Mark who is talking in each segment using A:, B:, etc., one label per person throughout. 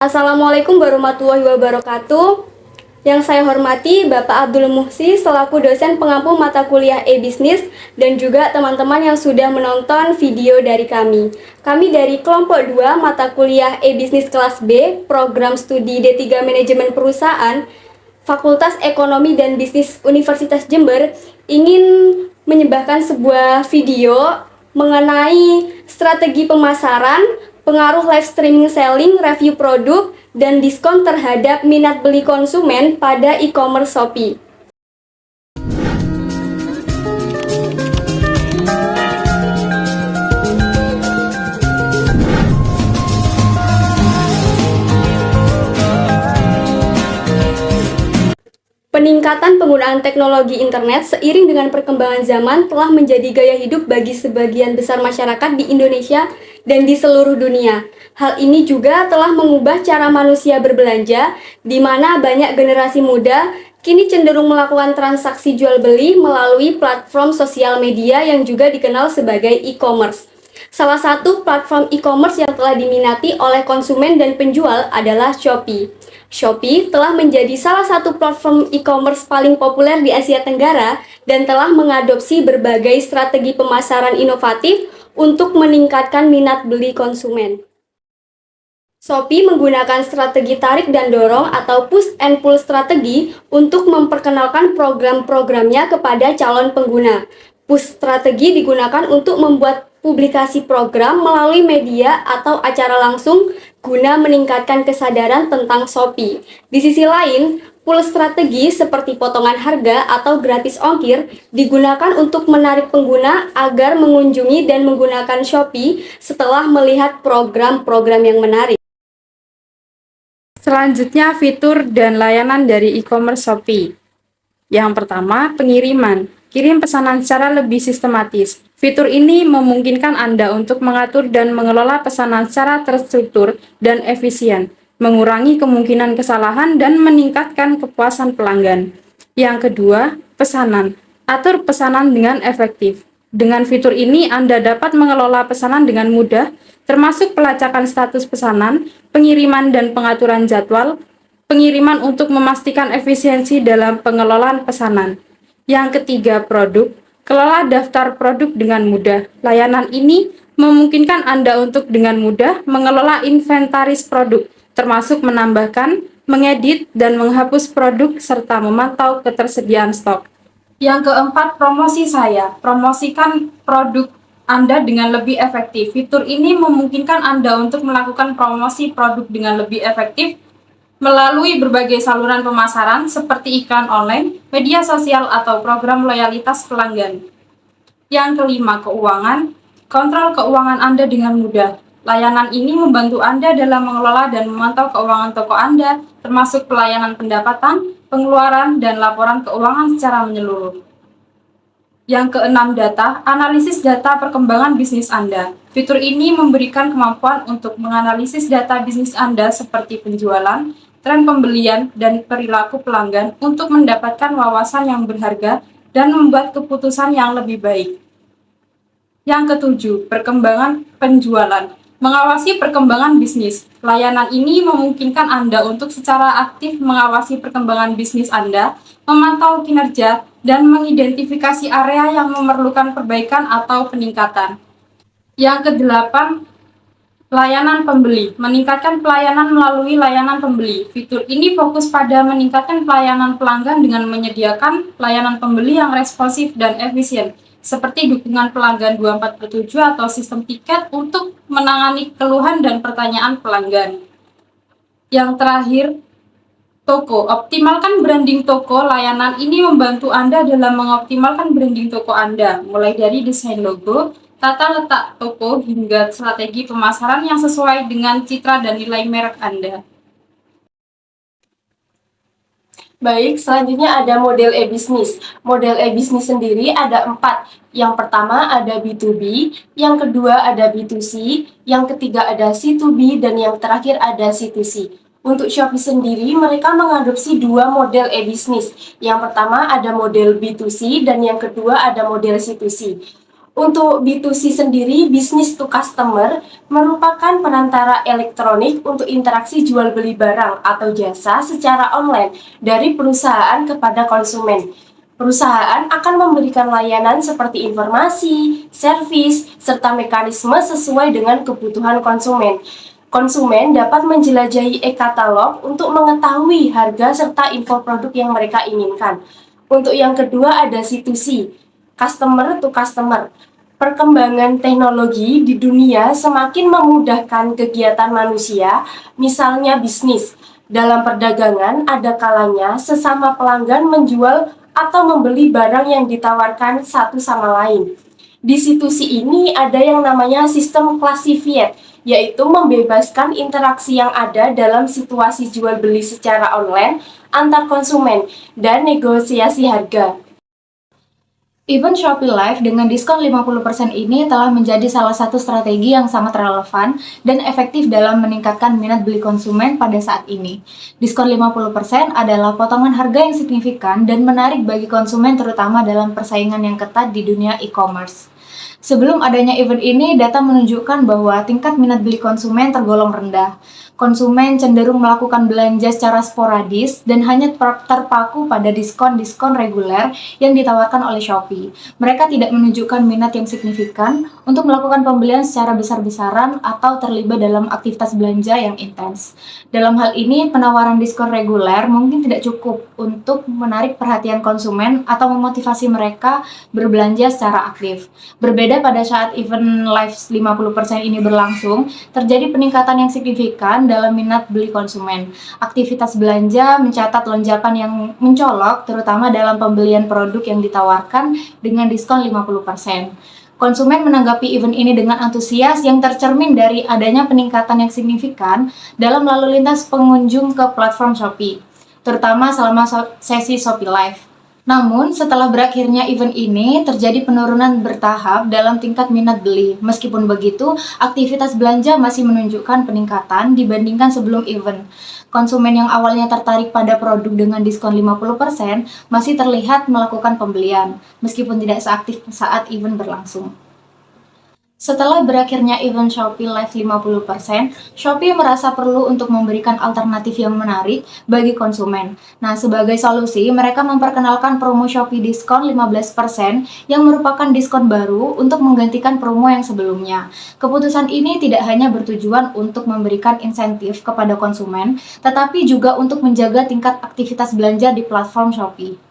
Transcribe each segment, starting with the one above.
A: Assalamualaikum warahmatullahi wabarakatuh. Yang saya hormati Bapak Abdul Muhsi selaku dosen pengampu mata kuliah e-bisnis dan juga teman-teman yang sudah menonton video dari kami. Kami dari kelompok 2 mata kuliah e-bisnis kelas B, program studi D3 Manajemen Perusahaan, Fakultas Ekonomi dan Bisnis Universitas Jember ingin menyebarkan sebuah video mengenai strategi pemasaran, pengaruh live streaming selling, review produk, dan diskon terhadap minat beli konsumen pada e-commerce Shopee. Peningkatan penggunaan teknologi internet seiring dengan perkembangan zaman telah menjadi gaya hidup bagi sebagian besar masyarakat di Indonesia dan di seluruh dunia. Hal ini juga telah mengubah cara manusia berbelanja, di mana banyak generasi muda kini cenderung melakukan transaksi jual-beli melalui platform sosial media yang juga dikenal sebagai e-commerce. Salah satu platform e-commerce yang telah diminati oleh konsumen dan penjual adalah Shopee. Shopee telah menjadi salah satu platform e-commerce paling populer di Asia Tenggara dan telah mengadopsi berbagai strategi pemasaran inovatif untuk meningkatkan minat beli konsumen. Shopee menggunakan strategi tarik dan dorong atau push and pull strategi untuk memperkenalkan program-programnya kepada calon pengguna. Push strategi digunakan untuk membuat publikasi program melalui media atau acara langsung guna meningkatkan kesadaran tentang Shopee. Di sisi lain, pull strategi seperti potongan harga atau gratis ongkir digunakan untuk menarik pengguna agar mengunjungi dan menggunakan Shopee setelah melihat program-program yang menarik.
B: Selanjutnya, fitur dan layanan dari e-commerce Shopee. Yang pertama, pengiriman. Kirim pesanan secara lebih sistematis. Fitur ini memungkinkan Anda untuk mengatur dan mengelola pesanan secara terstruktur dan efisien, mengurangi kemungkinan kesalahan dan meningkatkan kepuasan pelanggan. Yang kedua, pesanan. Atur pesanan dengan efektif. Dengan fitur ini, Anda dapat mengelola pesanan dengan mudah, termasuk pelacakan status pesanan, pengiriman dan pengaturan jadwal, pengiriman untuk memastikan efisiensi dalam pengelolaan pesanan. Yang ketiga, produk. Kelola daftar produk dengan mudah. Layanan ini memungkinkan Anda untuk dengan mudah mengelola inventaris produk, termasuk menambahkan, mengedit, dan menghapus produk, serta memantau ketersediaan stok. Yang keempat, promosi saya. Promosikan produk Anda dengan lebih efektif. Fitur ini memungkinkan Anda untuk melakukan promosi produk dengan lebih efektif melalui berbagai saluran pemasaran seperti iklan online, media sosial, atau program loyalitas pelanggan. Yang kelima, keuangan. Kontrol keuangan Anda dengan mudah. Layanan ini membantu Anda dalam mengelola dan memantau keuangan toko Anda, termasuk pelayanan pendapatan, pengeluaran, dan laporan keuangan secara menyeluruh. Yang keenam, data. Analisis data perkembangan bisnis Anda. Fitur ini memberikan kemampuan untuk menganalisis data bisnis Anda seperti penjualan, tren pembelian, dan perilaku pelanggan untuk mendapatkan wawasan yang berharga dan membuat keputusan yang lebih baik. Yang ketujuh, perkembangan penjualan. Mengawasi perkembangan bisnis. Layanan ini memungkinkan Anda untuk secara aktif mengawasi perkembangan bisnis Anda, memantau kinerja, dan mengidentifikasi area yang memerlukan perbaikan atau peningkatan. Yang kedelapan, layanan pembeli. Meningkatkan pelayanan melalui layanan pembeli. Fitur ini fokus pada meningkatkan pelayanan pelanggan dengan menyediakan layanan pembeli yang responsif dan efisien, seperti dukungan pelanggan 24/7 atau sistem tiket untuk menangani keluhan dan pertanyaan pelanggan. Yang terakhir, toko. Optimalkan branding toko. Layanan ini membantu Anda dalam mengoptimalkan branding toko Anda, mulai dari desain logo, tata letak toko, hingga strategi pemasaran yang sesuai dengan citra dan nilai merek Anda.
C: Baik, selanjutnya ada model e-bisnis. Model e-bisnis sendiri ada 4. Yang pertama ada B2B, yang kedua ada B2C, yang ketiga ada C2B, dan yang terakhir ada C2C. Untuk Shopee sendiri, mereka mengadopsi 2 model e-bisnis. Yang pertama ada model B2C dan yang kedua ada model C2C. Untuk B2C sendiri, business to customer, merupakan perantara elektronik untuk interaksi jual beli barang atau jasa secara online dari perusahaan kepada konsumen. Perusahaan akan memberikan layanan seperti informasi, servis, serta mekanisme sesuai dengan kebutuhan konsumen. Konsumen dapat menjelajahi e-katalog untuk mengetahui harga serta info produk yang mereka inginkan. Untuk yang kedua ada C2C, customer to customer. Perkembangan teknologi di dunia semakin memudahkan kegiatan manusia, misalnya bisnis. Dalam perdagangan, ada kalanya sesama pelanggan menjual atau membeli barang yang ditawarkan satu sama lain. Di situs ini ada yang namanya sistem classified, yaitu membebaskan interaksi yang ada dalam situasi jual beli secara online antar konsumen dan negosiasi harga.
D: Event Shopee Live dengan diskon 50% ini telah menjadi salah satu strategi yang sangat relevan dan efektif dalam meningkatkan minat beli konsumen pada saat ini. Diskon 50% adalah potongan harga yang signifikan dan menarik bagi konsumen terutama dalam persaingan yang ketat di dunia e-commerce. Sebelum adanya event ini, data menunjukkan bahwa tingkat minat beli konsumen tergolong rendah. Konsumen cenderung melakukan belanja secara sporadis dan hanya terpaku pada diskon-diskon reguler yang ditawarkan oleh Shopee. Mereka tidak menunjukkan minat yang signifikan untuk melakukan pembelian secara besar-besaran atau terlibat dalam aktivitas belanja yang intens. Dalam hal ini, penawaran diskon reguler mungkin tidak cukup untuk menarik perhatian konsumen atau memotivasi mereka berbelanja secara aktif. Berbeda pada saat event live 50% ini berlangsung, terjadi peningkatan yang signifikan dalam minat beli konsumen. Aktivitas belanja mencatat lonjakan yang mencolok, terutama dalam pembelian produk yang ditawarkan dengan diskon 50%. Konsumen menanggapi event ini dengan antusias yang tercermin dari adanya peningkatan yang signifikan dalam lalu lintas pengunjung ke platform Shopee, terutama selama sesi Shopee Live. Namun, setelah berakhirnya event ini, terjadi penurunan bertahap dalam tingkat minat beli. Meskipun begitu, aktivitas belanja masih menunjukkan peningkatan dibandingkan sebelum event. Konsumen yang awalnya tertarik pada produk dengan diskon 50% masih terlihat melakukan pembelian, meskipun tidak seaktif saat event berlangsung. Setelah berakhirnya event Shopee Live 50%, Shopee merasa perlu untuk memberikan alternatif yang menarik bagi konsumen. Nah, sebagai solusi, mereka memperkenalkan promo Shopee diskon 15% yang merupakan diskon baru untuk menggantikan promo yang sebelumnya. Keputusan ini tidak hanya bertujuan untuk memberikan insentif kepada konsumen, tetapi juga untuk menjaga tingkat aktivitas belanja di platform Shopee.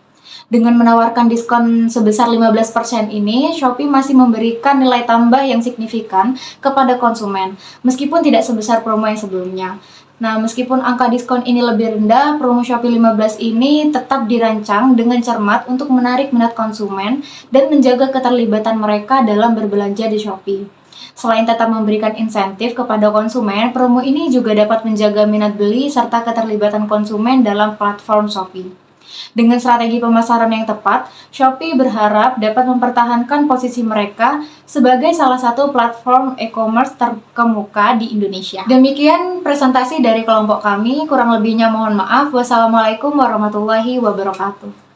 D: Dengan menawarkan diskon sebesar 15% ini, Shopee masih memberikan nilai tambah yang signifikan kepada konsumen, meskipun tidak sebesar promo yang sebelumnya. Nah, meskipun angka diskon ini lebih rendah, promo Shopee 15 ini tetap dirancang dengan cermat untuk menarik minat konsumen dan menjaga keterlibatan mereka dalam berbelanja di Shopee. Selain tetap memberikan insentif kepada konsumen, promo ini juga dapat menjaga minat beli serta keterlibatan konsumen dalam platform Shopee. Dengan strategi pemasaran yang tepat, Shopee berharap dapat mempertahankan posisi mereka sebagai salah satu platform e-commerce terkemuka di Indonesia. Demikian presentasi dari kelompok kami, kurang lebihnya mohon maaf. Wassalamualaikum warahmatullahi wabarakatuh.